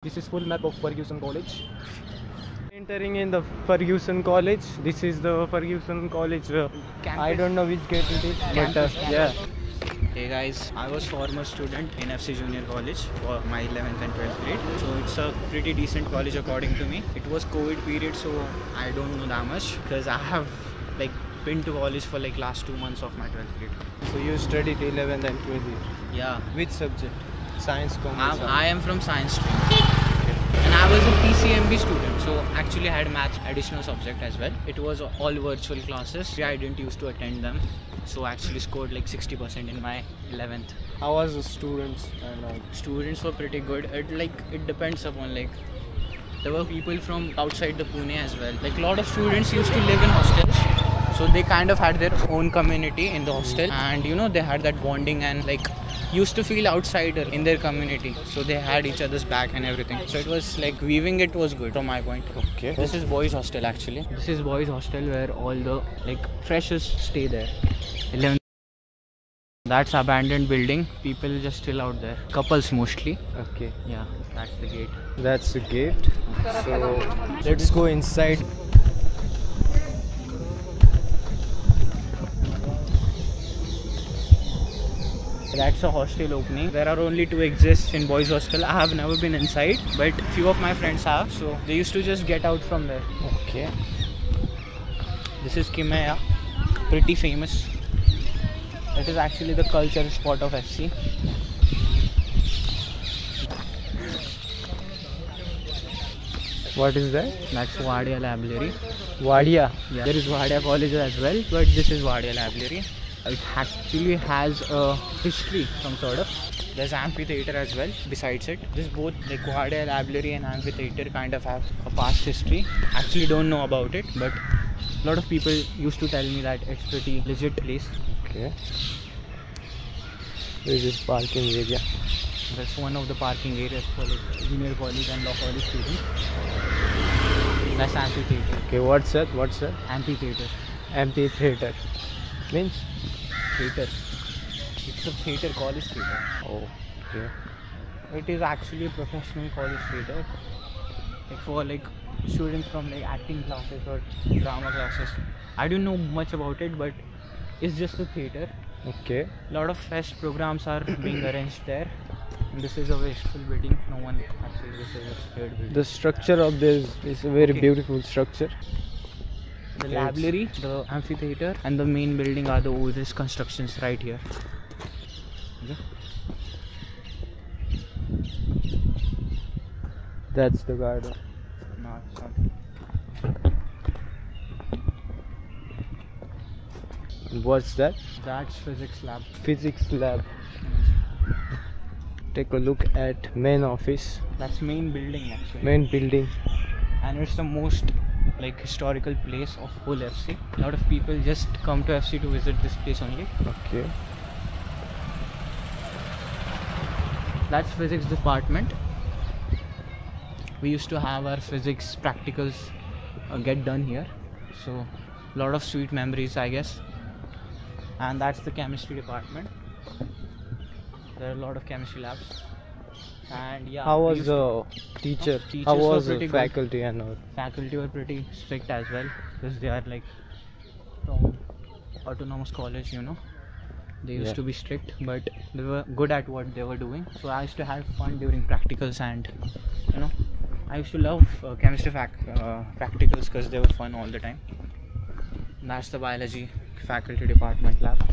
This is full map of Ferguson College. Entering in the Ferguson College. This is the Ferguson College. I don't know which gate it is, but yeah. Hey guys, I was former student in FC Junior College for my 11th and 12th grade. So it's a pretty decent college according to me. It was COVID period, so I don't know that much because I have been to college for last 2 months of my 12th grade. So you studied 11th and 12th. Yeah. Which subject? Science, commerce. I am from science stream. And I was a PCMB student, so actually I had maths additional subject as well. It was all virtual classes. I didn't used to attend them, so I actually scored 60% in my 11th. How was the students? Students were pretty good. It depends upon there were people from outside the Pune as well. A lot of students used to live in hostels, so they kind of had their own community in the hostel, and they had that bonding and used to feel outsider in their community, so they had each other's back and everything. So it was weaving it was good from my point. Okay. This is boys hostel actually. This is boys hostel where all the freshers stay there. 11. That's abandoned building. People just chill out there. Couples mostly. Okay. Yeah, that's the gate. That's the gate. So let's go inside. That's a hostel opening. There are only 2 exits in boys hostel. I have never been inside, but few of my friends have, so they used to just get out from there. Okay. This is Kimeya, pretty famous. It is actually the culture spot of FC. What is that? That's Wadia Library. Wadia. Yeah. There is Wadia College as well, but this is Wadia Library. It actually has a history, some sort of. There's amphitheater as well besides it. This both Wadia Library and amphitheater kind of have a past history. Actually don't know about it, but a lot of people used to tell me that it's pretty legit place. Okay. This is parking area. That's one of the parking areas for junior college and law college students. That's amphitheater. Okay, what's that? Amphitheater. Amphitheater. Means? Theater. It's a theater, college theater. Oh, okay. It is actually a professional college theater. For students from acting classes or drama classes. I don't know much about it, but it's just a theater. Okay. A lot of fest programs are being arranged there. And this is a wasteful building. No one actually, this is a scared building. The structure of this is a very beautiful structure. The library, the amphitheater, and the main building are the oldest constructions right here. Okay. That's the garden. No, it's not. What's that? That's physics lab. Physics lab. Take a look at main office. That's main building actually. Main building. And it's the most historical place of whole FC. A lot of people just come to FC to visit this place only. Okay. That's physics department. We used to have our physics practicals get done here. So a lot of sweet memories, I guess. And that's the chemistry department. There are a lot of chemistry labs. And yeah. How was the teacher? How was the faculty and all? Faculty were pretty strict as well, because they are from autonomous college, They used to be strict, but they were good at what they were doing. So I used to have fun during practicals, and I used to love chemistry practicals because they were fun all the time. And that's the biology faculty department lab.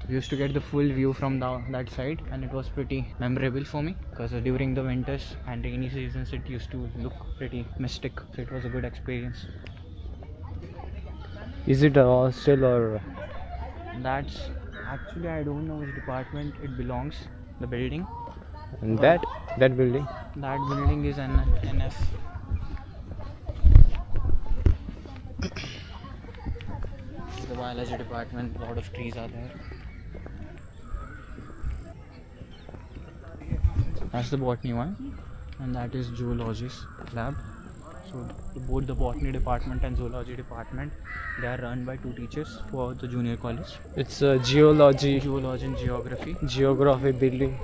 We used to get the full view from that side, and it was pretty memorable for me because during the winters and rainy seasons it used to look pretty mystic, so it was a good experience. Is it a hostel or? That's actually, I don't know which department it belongs, the building. And that building? That building is an NF. The biology department, a lot of trees are there. That's the botany one, and that is zoology's lab. So both the botany department and zoology department, they are run by 2 teachers for the junior college. It's geology and geography building.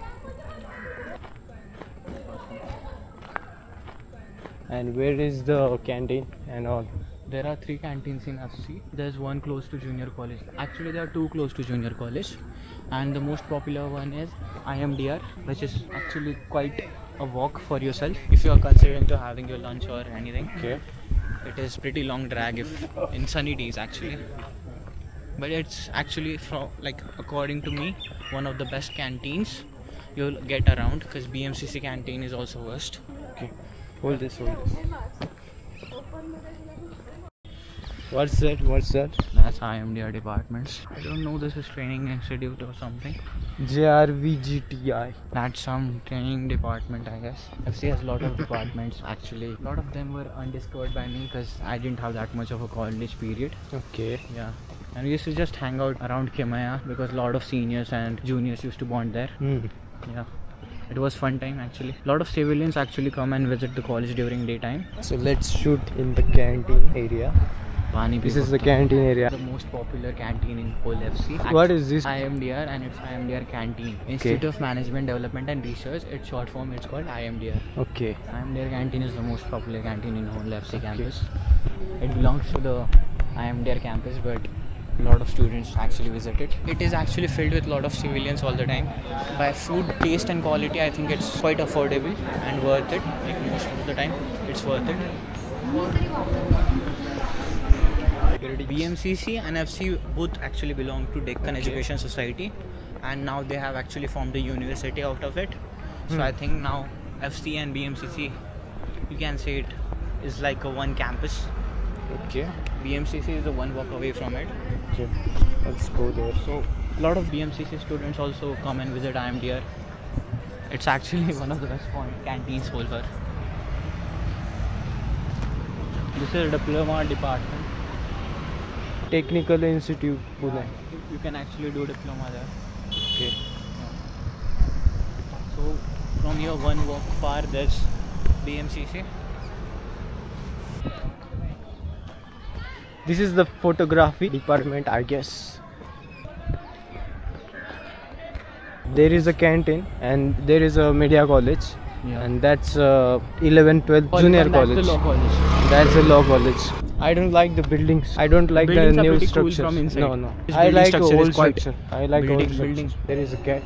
And where is the canteen and all? There are 3 canteens in FC. There's one close to junior college. Actually, there are 2 close to junior college, and the most popular one is IMDR, which is actually quite a walk for yourself if you are considering to having your lunch or anything. Okay. It is pretty long drag if in sunny days actually, but it's actually according to me one of the best canteens you'll get around, because BMCC canteen is also worst. Okay. Hold this. What's that? That's IMDR departments. I don't know, this is training institute or something. JRVGTI. That's some training department, I guess. FC has a lot of departments actually. A lot of them were undiscovered by me because I didn't have that much of a college period. Okay. Yeah. And we used to just hang out around Kimaya because a lot of seniors and juniors used to bond there. Yeah. It was fun time actually. A lot of civilians actually come and visit the college during daytime. So let's shoot in the canteen area. This is the canteen area. The most popular canteen in whole FC. What is this? IMDR, and it's IMDR Canteen. Institute of Management Development and Research. It's short form. It's called IMDR. Okay. IMDR Canteen is the most popular canteen in whole FC campus. It belongs to the IMDR campus, but a lot of students actually visit it. It is actually filled with a lot of civilians all the time. By food taste and quality, I think it's quite affordable and worth it. Like most of the time, it's worth it. BMCC and FC both actually belong to Deccan Education Society, and now they have actually formed a university out of it. So I think now FC and BMCC, you can say it is like a one campus. Okay. BMCC is a one walk away from it. Okay. Let's go there. So a lot of BMCC students also come and visit IMDR. It's actually one of the best canteens over. This is a diploma department. Technical Institute, Pune. You can actually do diploma there. Okay. So from here one walk far, there's BMCC. This is the photography department, I guess. There is a canteen and there is a media college. Yeah. And that's 11, 12 junior college. That's the law college. That's a law college. I don't like the buildings. I don't like the Buildings are new pretty cool structures. from inside. No. This I building like structure is old quite structure. I like old structure. building. There is a cat.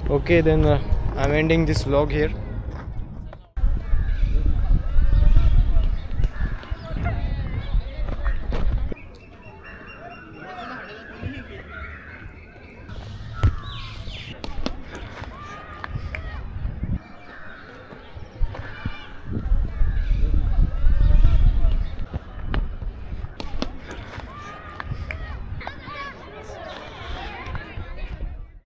Okay, then I'm ending this vlog here.